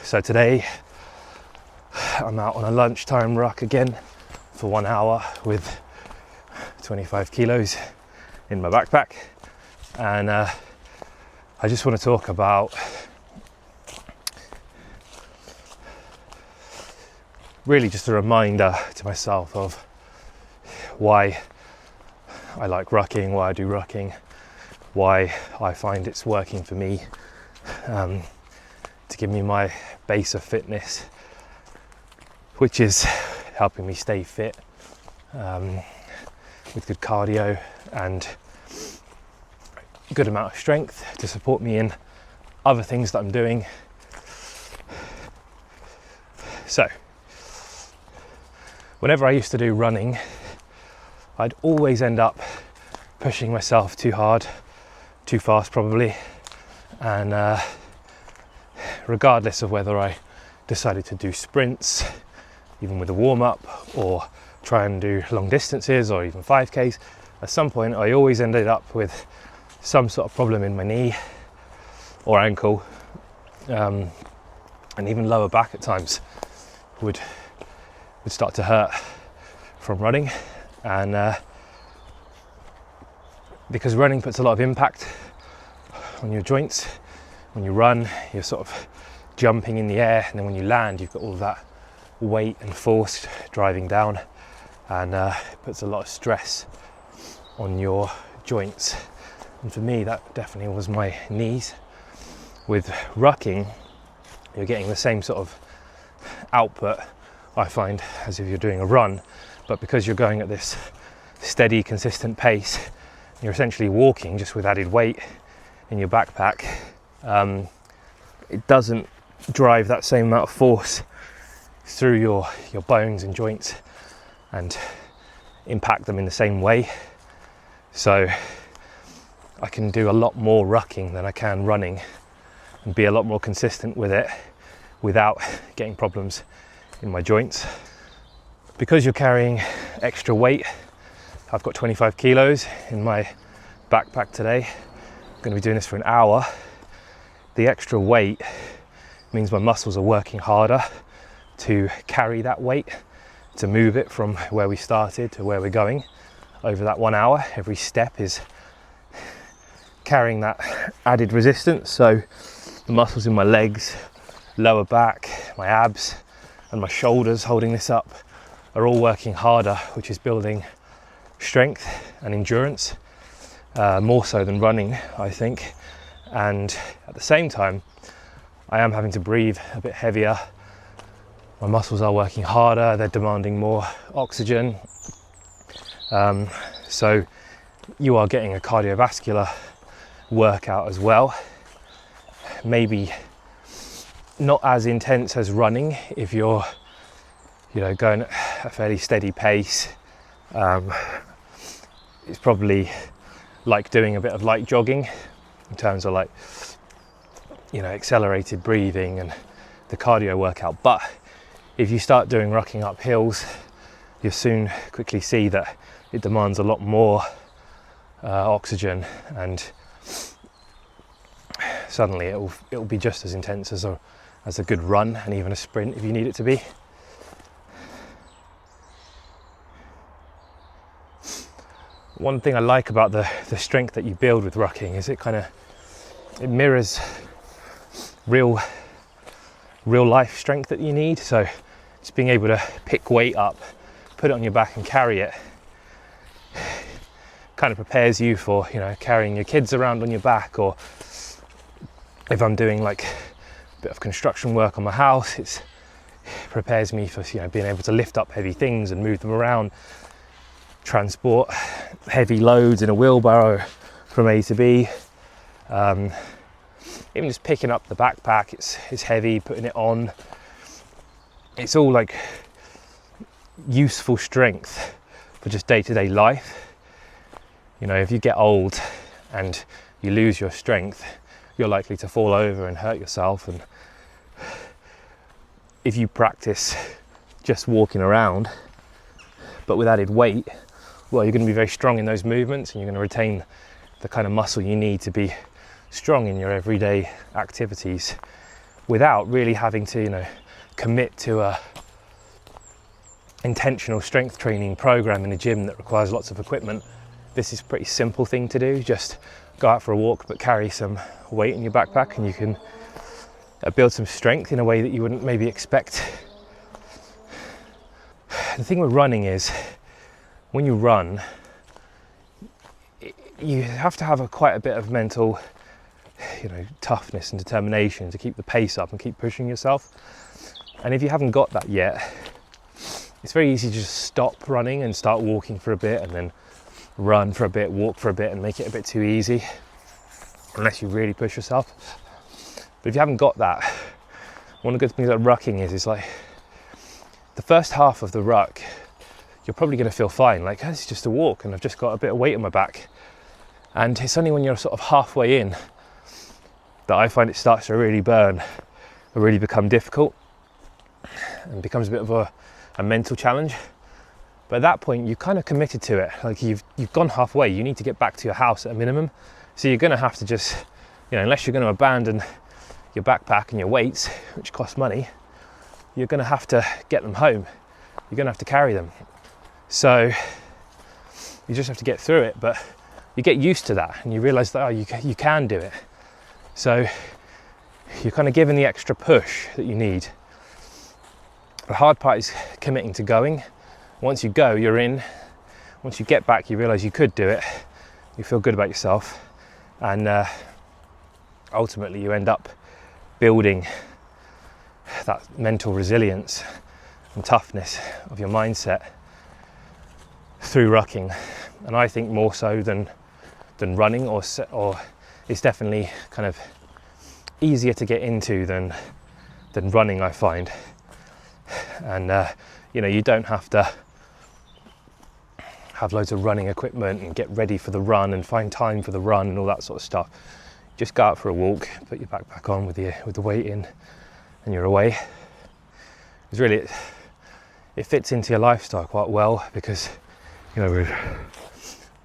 So today I'm out on a lunchtime ruck again for 1 hour with 25 kilos in my backpack, and I just want to talk about really just a reminder to myself of why I like rucking, why I do rucking, why I find it's working for me, to give me my base of fitness, which is helping me stay fit with good cardio and a good amount of strength to support me in other things that I'm doing. So whenever I used to do running, I'd always end up pushing myself too hard, too fast probably, and regardless of whether I decided to do sprints, even with a warm-up, or try and do long distances or even 5Ks, at some point I always ended up with some sort of problem in my knee or ankle, and even lower back at times would start to hurt from running. And because running puts a lot of impact on your joints, when you run you're sort of jumping in the air, and then when you land you've got all of that weight and force driving down, and puts a lot of stress on your joints. And for me that definitely was my knees. With rucking you're getting the same sort of output, I find, as if you're doing a run, but because you're going at this steady, consistent pace, you're essentially walking just with added weight in your backpack. It doesn't drive that same amount of force through your bones and joints and impact them in the same way. So I can do a lot more rucking than I can running and be a lot more consistent with it without getting problems in my joints. Because you're carrying extra weight, I've got 25 kilos in my backpack today. I'm going to be doing this for an hour. The extra weight means my muscles are working harder to carry that weight, to move it from where we started to where we're going over that 1 hour. Every step is carrying that added resistance. So the muscles in my legs, lower back, my abs and my shoulders holding this up are all working harder, which is building strength and endurance, more so than running, I think. And at the same time I am having to breathe a bit heavier. My muscles are working harder, they're demanding more oxygen, so you are getting a cardiovascular workout as well. Maybe not as intense as running if you're going at a fairly steady pace. It's probably like doing a bit of light jogging in terms of accelerated breathing and the cardio workout. But if you start doing rucking up hills, you'll soon quickly see that it demands a lot more oxygen, and suddenly it'll be just as intense as a good run, and even a sprint if you need it to be. One thing I like about the strength that you build with rucking is it mirrors real life strength that you need. So just being able to pick weight up, put it on your back and carry it, kind of prepares you for carrying your kids around on your back, or if I'm doing like a bit of construction work on my house, it prepares me for being able to lift up heavy things and move them around, transport heavy loads in a wheelbarrow from A to B. Even just picking up the backpack, it's heavy, putting it on, it's all like useful strength for just day-to-day life. If you get old and you lose your strength, you're likely to fall over and hurt yourself. And if you practice just walking around but with added weight, well, you're going to be very strong in those movements, and you're going to retain the kind of muscle you need to be strong in your everyday activities without really having to, you know, commit to a intentional strength training program in a gym that requires lots of equipment. This is a pretty simple thing to do. Just go out for a walk, but carry some weight in your backpack, and you can build some strength in a way that you wouldn't maybe expect. The thing with running is, when you run, you have to have quite a bit of mental, you know, toughness and determination to keep the pace up and keep pushing yourself. And if you haven't got that yet, it's very easy to just stop running and start walking for a bit, and then run for a bit, walk for a bit, and make it a bit too easy, unless you really push yourself. But if you haven't got that, one of the good things about rucking is like the first half of the ruck, you're probably going to feel fine, like, oh, it's just a walk and I've just got a bit of weight on my back. And it's only when you're sort of halfway in that I find it starts to really burn, or really become difficult, and becomes a bit of a mental challenge. But at that point, you kind of committed to it. Like you've gone halfway. You need to get back to your house at a minimum. So you're going to have to just, you know, unless you're going to abandon your backpack and your weights, which cost money, you're going to have to get them home. You're going to have to carry them. So you just have to get through it. But you get used to that, and you realise that, oh, you can do it. So you're kind of given the extra push that you need. The hard part is committing to going. Once you go, you're in. Once you get back, you realise you could do it. You feel good about yourself, and ultimately you end up building that mental resilience and toughness of your mindset through rucking. And I think more so than running, or it's definitely kind of easier to get into than running, I find. And you know, you don't have to have loads of running equipment and get ready for the run and find time for the run and all that sort of stuff. Just go out for a walk, put your backpack on with the weight in, and you're away. It's really, it fits into your lifestyle quite well, because, you know,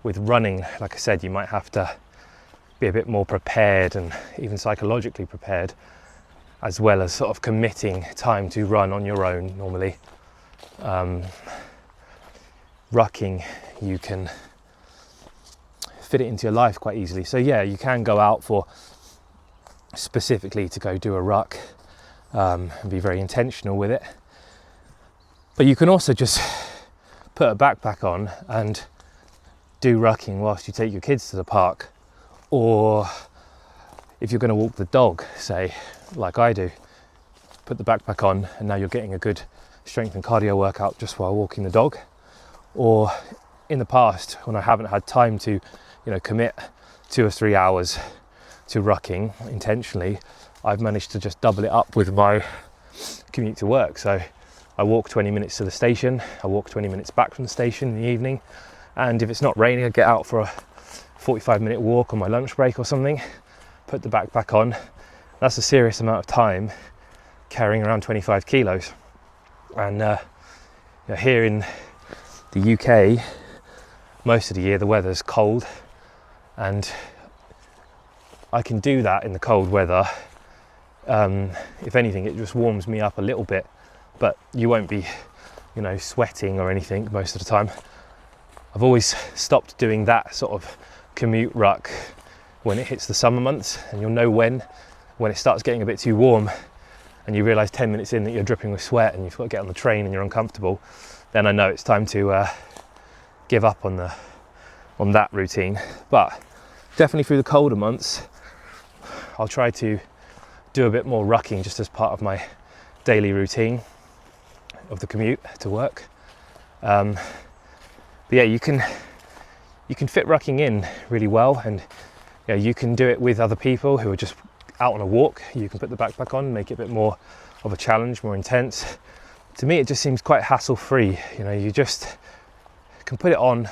with running, like I said, you might have to be a bit more prepared, and even psychologically prepared, as well as sort of committing time to run on your own normally. Rucking, you can fit it into your life quite easily. So yeah, you can go out for specifically to go do a ruck, and be very intentional with it. But you can also just put a backpack on and do rucking whilst you take your kids to the park, or if you're going to walk the dog, say, like I do, put the backpack on, and now you're getting a good strength and cardio workout just while walking the dog. Or in the past, when I haven't had time to, you know, commit 2 or 3 hours to rucking intentionally, I've managed to just double it up with my commute to work. So I walk 20 minutes to the station, I walk 20 minutes back from the station in the evening, and if it's not raining, I get out for a 45-minute walk on my lunch break or something, put the backpack on. That's a serious amount of time, carrying around 25 kilos. And you know, here in the UK, most of the year the weather's cold, and I can do that in the cold weather. If anything, it just warms me up a little bit, but you won't be, you know, sweating or anything most of the time. I've always stopped doing that sort of commute ruck when it hits the summer months, and you'll know when it starts getting a bit too warm and you realise 10 minutes in that you're dripping with sweat and you've got to get on the train and you're uncomfortable, then I know it's time to give up on that routine. But definitely through the colder months, I'll try to do a bit more rucking just as part of my daily routine of the commute to work. But yeah, you can fit rucking in really well, and you know, you can do it with other people who are just out on a walk. You can put the backpack on, make it a bit more of a challenge, more intense. To me, it just seems quite hassle-free. You know, you just can put it on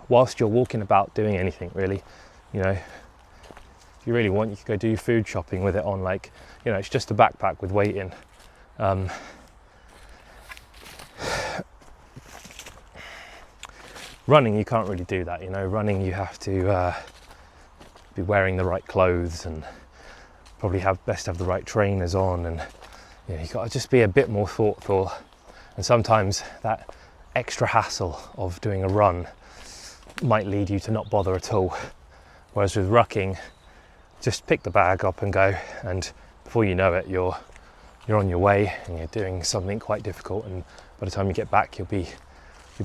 whilst you're walking about doing anything, really. You know, if you really want, you could go do food shopping with it on. Like, you know, it's just a backpack with weight in. Running, you can't really do that. You know, running, you have to be wearing the right clothes and probably best to have the right trainers on, and you've got to just be a bit more thoughtful. And sometimes that extra hassle of doing a run might lead you to not bother at all. Whereas with rucking, just pick the bag up and go, and before you know it, you're on your way and you're doing something quite difficult, and by the time you get back, you'll be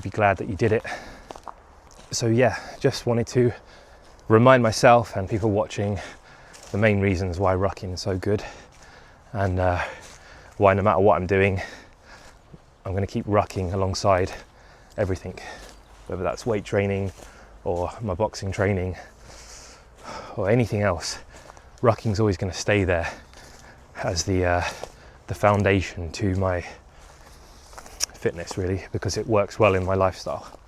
glad that you did it. So yeah, just wanted to remind myself and people watching the main reasons why rucking is so good, and why no matter what I'm doing, I'm going to keep rucking alongside everything, whether that's weight training or my boxing training or anything else. Rucking's always going to stay there as the foundation to my fitness, really, because it works well in my lifestyle.